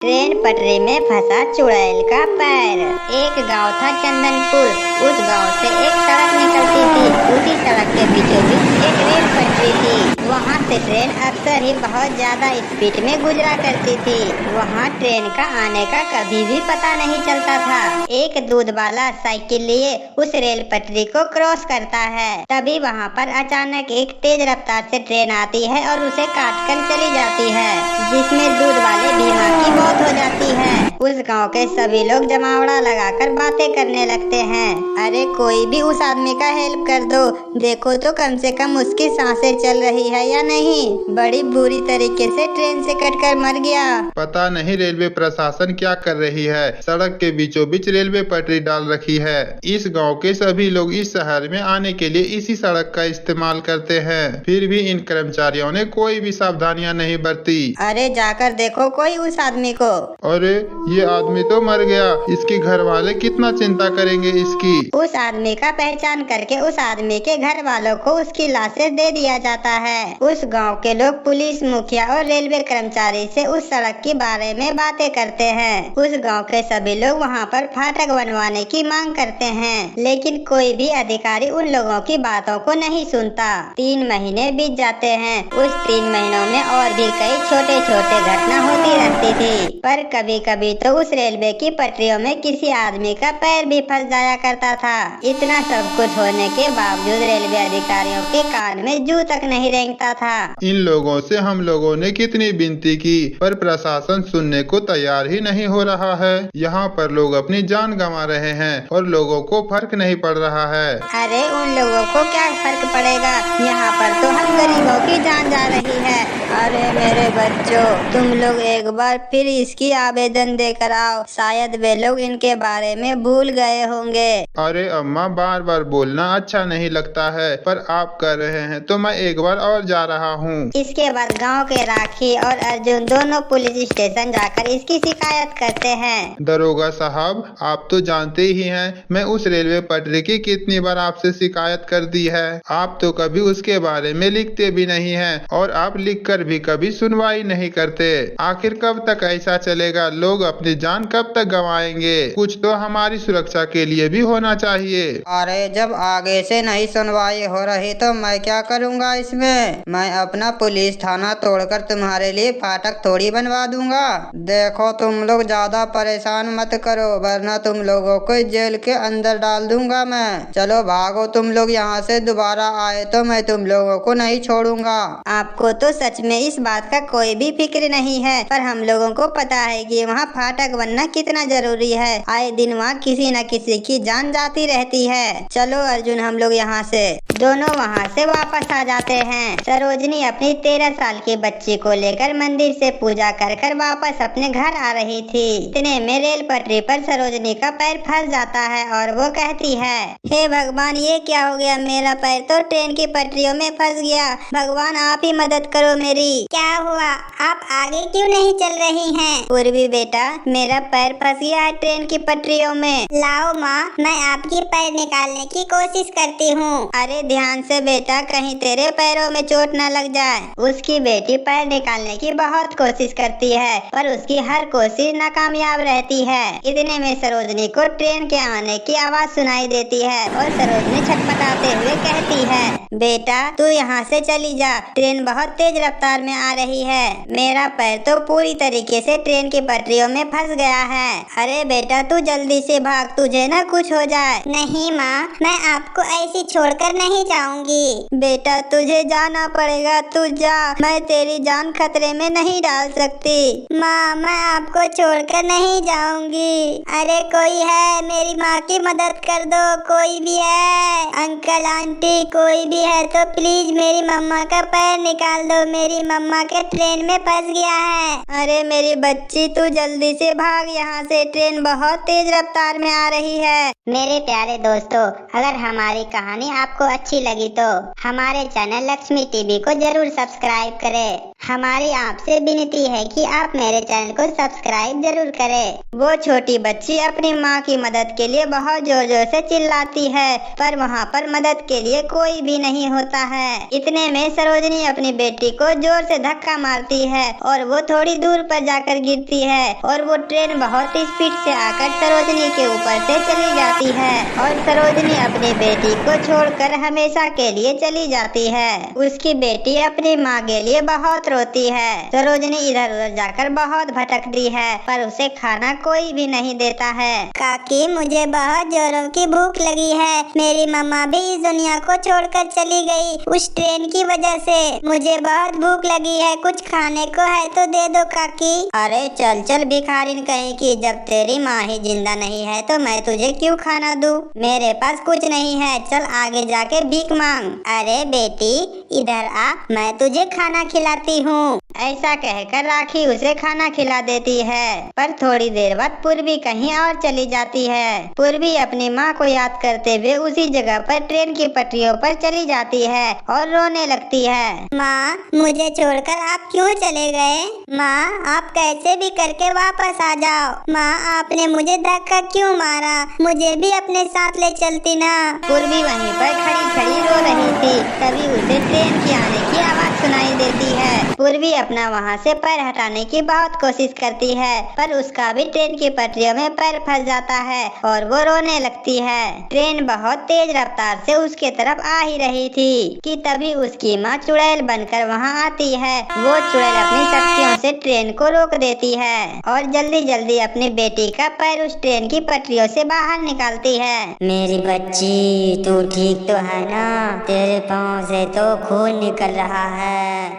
Train पटरी में फंसा चुड़ैल का पैर। एक गांव था चंदनपुर। उस गांव से एक सड़क निकलती थी। उसी सड़क के बीचों बीच एक रेल पटरी थी। वहां से ट्रेन अक्सर ही बहुत ज्यादा स्पीड में गुजरा करती थी। वहां ट्रेन का आने का कभी भी पता नहीं चलता था। एक दूध वाला साइकिल लिए उस रेल पटरी को क्रॉस करता है। तभी वहां पर अचानक एक तेज रफ्तार से ट्रेन आती है और उसे काट कर चली जाती है, जिसमें दूध वाले भीमा की मौत हो जाती है। उस गांव के सभी लोग जमावड़ा लगाकर बातें करने लगते हैं। अरे कोई भी उस आदमी का हेल्प कर दो, देखो तो कम से कम उसकी सांसें चल रही है या नहीं। बड़ी बुरी तरीके से ट्रेन से कटकर मर गया। पता नहीं रेलवे प्रशासन क्या कर रही है, सड़क के बीचों बीच रेलवे पटरी डाल रखी है। इस गांव के सभी लोग इस शहर में आने के लिए इसी सड़क का इस्तेमाल करते हैं, फिर भी इन कर्मचारियों ने कोई भी सावधानियां नहीं बरती। अरे जाकर देखो कोई उस आदमी को। अरे ये आदमी तो मर गया, इसके घर वाले कितना चिंता करेंगे इसकी। उस आदमी का पहचान करके उस आदमी के घर वालों को उसकी लाशें दे दिया जाता है। उस गांव के लोग पुलिस, मुखिया और रेलवे कर्मचारी से उस सड़क के बारे में बातें करते हैं। उस गांव के सभी लोग वहां पर फाटक बनवाने की मांग करते हैं, लेकिन कोई भी अधिकारी उन लोगों की बातों को नहीं सुनता। 3 महीने बीत जाते हैं। उस 3 महीनों में और भी कई छोटे छोटे घटना होती रहती थी, पर कभी कभी तो उस रेलवे की पटरियों में किसी आदमी का पैर भी फंस जाया करता था। इतना सब कुछ होने के बावजूद रेलवे अधिकारियों के कान में जू तक नहीं रेंगता था। इन लोगों से हम लोगों ने कितनी विनती की, पर प्रशासन सुनने को तैयार ही नहीं हो रहा है। यहाँ पर लोग अपनी जान गंवा रहे हैं और लोगों को फर्क नहीं पड़ रहा है। अरे उन लोगों को क्या फर्क पड़ेगा, यहाँ पर तो हम गरीबों की जान जा रही है। अरे मेरे बच्चों, तुम लोग एक बार फिर इसकी आवेदन देकर आओ, शायद वे लोग इनके बारे में भूल गए होंगे। अरे अम्मा, बार बार बोलना अच्छा नहीं लगता है, पर आप कर रहे हैं तो मैं एक बार और जा रहा हूँ। इसके बाद गांव के राखी और अर्जुन दोनों पुलिस स्टेशन जाकर इसकी शिकायत करते हैं। दरोगा साहब, आप तो जानते ही हैं मैं उस रेलवे पटरी की कितनी बार आपसे शिकायत कर दी है। आप तो कभी उसके बारे में लिखते भी नहीं हैं और आप लिखकर भी कभी सुनवाई नहीं करते। आखिर कब तक ऐसा चलेगा? लोग अपनी जान कब तक गंवाएंगे? कुछ तो हमारी सुरक्षा के लिए भी होना चाहिए। अरे जब आगे से नहीं सुनवाई हो रही तो मैं क्या करूँगा इसमें? मैं अपना पुलिस थाना तोड़कर तुम्हारे लिए फाटक थोड़ी बनवा दूंगा। देखो तुम लोग ज्यादा परेशान मत करो, वरना तुम लोगों को जेल के अंदर डाल दूंगा मैं। चलो भागो तुम लोग यहाँ से, दोबारा आए तो मैं तुम लोगों को नहीं छोड़ूंगा। आपको तो सच में इस बात का कोई भी फिक्र नहीं है, पर हम लोगों को पता है कि वहाँ फाटक बनना कितना जरूरी है। आए दिन वहाँ किसी न किसी की जान जाती रहती है। चलो अर्जुन, हम लोग यहाँ से। दोनों वहाँ से वापस आ जाते हैं। सरोजनी अपनी 13 साल की बच्ची को लेकर मंदिर से पूजा कर कर वापस अपने घर आ रही थी। इतने में रेल पटरी पर सरोजनी का पैर फंस जाता है और वो कहती है, हे भगवान, ये क्या हो गया? मेरा पैर तो ट्रेन की पटरियों में फंस गया। भगवान आप ही मदद करो मेरी। क्या हुआ? आप आगे क्यों नहीं चल रही हैं? पूर्वी बेटा, मेरा पैर फंस गया है ट्रेन की पटरियों में। लाओ माँ, मैं आपकी पैर निकालने की कोशिश करती हूँ। अरे ध्यान से बेटा, कहीं तेरे पैरों में चोट न लग जाए। उसकी बेटी पैर निकालने की बहुत कोशिश करती है, पर उसकी हर कोशिश नाकामयाब रहती है। इतने में सरोजनी को ट्रेन के आने की आवाज सुनाई देती है और सरोजनी छटपटाते हुए कहती है, बेटा तू यहाँ से चली जा, ट्रेन बहुत तेज रफ्तार में आ रही है। मेरा पैर तो पूरी तरीके से ट्रेन की पटरियों में फंस गया है। अरे बेटा तू जल्दी से भाग, तुझे ना कुछ हो जाए। नहीं माँ, मैं आपको ऐसी छोड़कर नहीं जाऊंगी। बेटा तुझे जाना पड़ेगा, तू जा, मैं तेरी जान खतरे में नहीं डाल सकती। माँ मैं आपको छोड़कर नहीं जाऊंगी। अरे कोई है, मेरी माँ की मदद कर दो, कोई भी है, अंकल आंटी कोई भी है तो प्लीज मेरी मम्मा का पैर निकाल दो, मेरी मम्मा के ट्रेन में फंस गया है। अरे मेरी बच्ची तू जल्दी से भाग यहाँ से, ट्रेन बहुत तेज रफ्तार में आ रही है। मेरे प्यारे दोस्तों, अगर हमारी कहानी आपको अच्छी लगी तो हमारे चैनल लक्ष्मी टीवी को जरूर सब्सक्राइब करें। हमारी आपसे विनती है कि आप मेरे चैनल को सब्सक्राइब जरूर करें। वो छोटी बच्ची अपनी माँ की मदद के लिए बहुत जोर जोर से चिल्लाती है, पर वहाँ पर मदद के लिए कोई भी नहीं होता है। इतने में सरोजनी अपनी बेटी को जोर से धक्का मारती है और वो थोड़ी दूर पर जाकर गिरती है और वो ट्रेन बहुत स्पीड से आकर सरोजनी के ऊपर से चली जाती है और सरोजनी अपनी बेटी को छोड़कर हमेशा के लिए चली जाती है। उसकी बेटी अपनी माँ के लिए बहुत रोती है। सरोजनी इधर उधर जाकर बहुत भटकती है, पर उसे खाना कोई भी नहीं देता है। काकी, मुझे बहुत जोरों की भूख लगी है। मेरी मम्मा भी इस दुनिया को छोड़कर चली गई उस ट्रेन की वजह से। मुझे बहुत भूख लगी है, कुछ खाने को है तो दे दो काकी। अरे चल चल भिखारिन कहीं की, जब तेरी माँ ही जिंदा नहीं है तो मैं तुझे क्यों खाना दूं? मेरे पास कुछ नहीं है, चल आगे जाके भीख मांग। अरे बेटी इधर आ, मैं तुझे खाना खिलाती हूँ। ऐसा कहकर राखी उसे खाना खिला देती है, पर थोड़ी देर बाद पूर्वी कहीं और चली जाती है। पूर्वी अपनी माँ को याद करते हुए उसी जगह पर ट्रेन की पटरियों पर चली जाती है और रोने लगती है। माँ, मुझे छोड़कर आप क्यों चले गए? माँ, आप कैसे भी करके वापस आ जाओ। माँ, आपने मुझे धक्का क्यों मारा? मुझे भी अपने साथ ले चलती ना। पूर्वी वहीं पर खड़ी खड़ी रो रही थी, तभी उसे ट्रेन की आने की आवाज सुनाई देती है। पूर्वी अपना वहाँ से पैर हटाने की बहुत कोशिश करती है, पर उसका भी ट्रेन की पटरियों में पैर फंस जाता है और वो रोने लगती है। ट्रेन बहुत तेज रफ्तार से उसके तरफ आ ही रही थी कि तभी उसकी माँ चुड़ैल बनकर वहाँ आती है। वो चुड़ैल अपनी शक्तियों से ट्रेन को रोक देती है और जल्दी जल्दी अपनी बेटी का पैर उस ट्रेन की पटरियों से बाहर निकालती है। मेरी बच्ची, तू ठीक तो है ना? तेरे पाँव से तो खून निकल रहा है।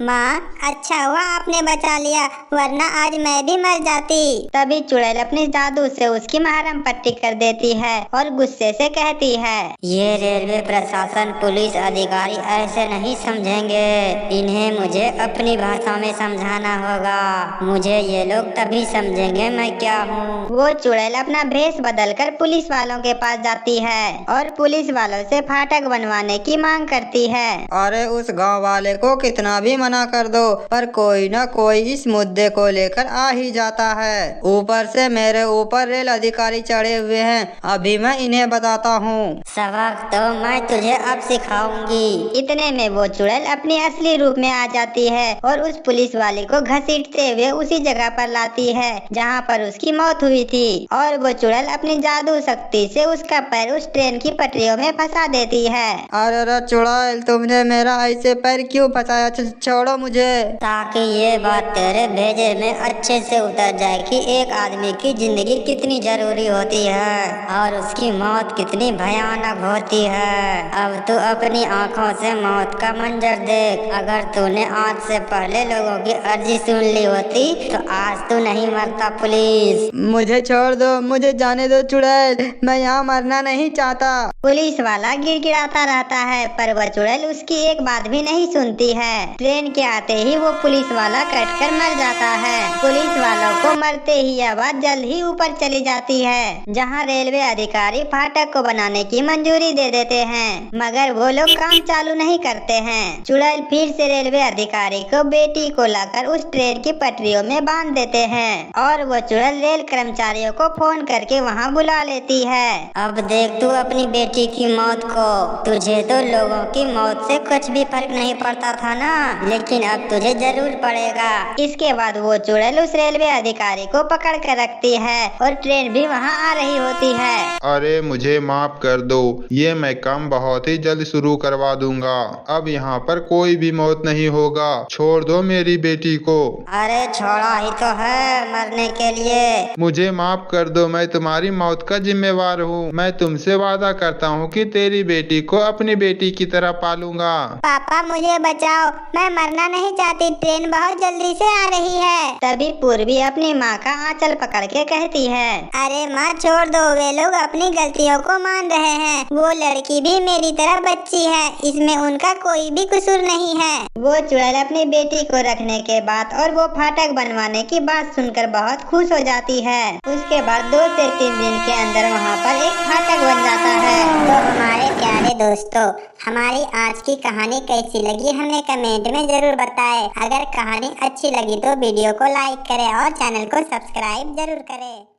माँ, अच्छा हुआ आपने बचा लिया, वरना आज मैं भी मर जाती। तभी चुड़ैल अपनी जादू से उसकी महरम पट्टी कर देती है और गुस्से से कहती है, ये रेलवे प्रशासन पुलिस अधिकारी ऐसे नहीं समझेंगे, इन्हें मुझे अपनी भाषा में समझाना होगा। मुझे ये लोग तभी समझेंगे मैं क्या हूँ। वो चुड़ैल अपना भेष बदलकर पुलिस वालों के पास जाती है और पुलिस वालों से फाटक बनवाने की मांग करती है। अरे उस गांव वाले को कितना भी मना कर दो, पर कोई न कोई इस मुद्दे को लेकर आ ही जाता है। ऊपर से मेरे ऊपर रेल अधिकारी चढ़े हुए हैं, अभी मैं इन्हें बताता हूँ। सबक तो मैं तुझे अब सिखाऊंगी। इतने में वो चुड़ैल अपनी असली रूप में आ जाती है और उस पुलिस वाले को घसीटते हुए उसी जगह पर लाती है जहाँ पर उसकी मौत हुई थी और वो चुड़ैल अपनी जादू शक्ति से उसका पैर उस ट्रेन की पटरियों में फंसा देती है। अरे चुड़ैल, तुमने मेरा ऐसे पैर क्यों फंसाया? छोड़ो मुझे। ताकि ये बात तेरे भेजे में अच्छे से उतर जाए कि एक आदमी की जिंदगी कितनी जरूरी होती है और उसकी मौत कितनी भयानक होती है। अब तू अपनी आंखों से मौत का मंजर देख। अगर तूने आज से पहले लोगों की अर्जी सुन ली होती तो आज तू नहीं मरता। पुलिस, मुझे छोड़ दो, मुझे जाने दो चुड़ैल, मैं यहाँ मरना नहीं चाहता। पुलिस वाला गिड़गिड़ाता रहता है, पर वह चुड़ैल उसकी एक बात भी नहीं सुनती है। ट्रेन के आते ही वो पुलिस वाला कटकर मर जाता है। पुलिस वालों को मरते ही आवाज जल्द ही ऊपर चली जाती है, जहाँ रेलवे अधिकारी फाटक को बनाने की मंजूरी दे देते हैं, मगर वो लोग काम चालू नहीं करते हैं। चुड़ैल फिर से रेलवे अधिकारी को बेटी को लाकर उस ट्रेन की पटरियों में बांध देते हैं और वो चुड़ैल रेल कर्मचारियों को फोन करके वहाँ बुला लेती है। अब देख तू अपनी बेटी की मौत को, तुझे तो लोगों की मौत से कुछ भी फर्क नहीं पड़ता था ना, लेकिन अब तुझे जरूर पड़ेगा। इसके बाद वो चुड़ैल उस रेलवे अधिकारी को पकड़ कर रखती है और ट्रेन भी वहाँ आ रही होती है। अरे मुझे माफ कर दो, ये मैं काम बहुत ही जल्द शुरू करवा दूंगा। अब यहाँ पर कोई भी मौत नहीं होगा, छोड़ दो मेरी बेटी को। अरे छोड़ा ही तो है मरने के लिए। मुझे माफ कर दो, मैं तुम्हारी मौत का जिम्मेवार हूँ। मैं तुमसे वादा करता हूँ कि तेरी बेटी को अपनी बेटी की तरह पालूंगा। पापा मुझे बचाओ, मैं मरना नहीं चाहती, ट्रेन बहुत जल्दी से आ रही है। तभी पूर्वी अपनी माँ का आंचल पकड़ के कहती है, अरे माँ छोड़ दो, वे लोग अपनी गलतियों को मान रहे हैं। वो लड़की भी मेरी तरह बच्ची है, इसमें उनका कोई भी कसूर नहीं है। वो चुड़ैल अपनी बेटी को रखने के बाद और वो फाटक बनवाने की बात सुनकर बहुत खुश हो जाती है। उसके बाद 2 से 3 दिन के अंदर वहाँ पर एक फाटक बन जाता है। तो हमारे प्यारे दोस्तों, हमारी आज की कहानी कैसी लगी हमें कमेंट में जरूर बताएं। अगर कहानी अच्छी लगी तो वीडियो को लाइक करें और चैनल को सब्सक्राइब जरूर करें।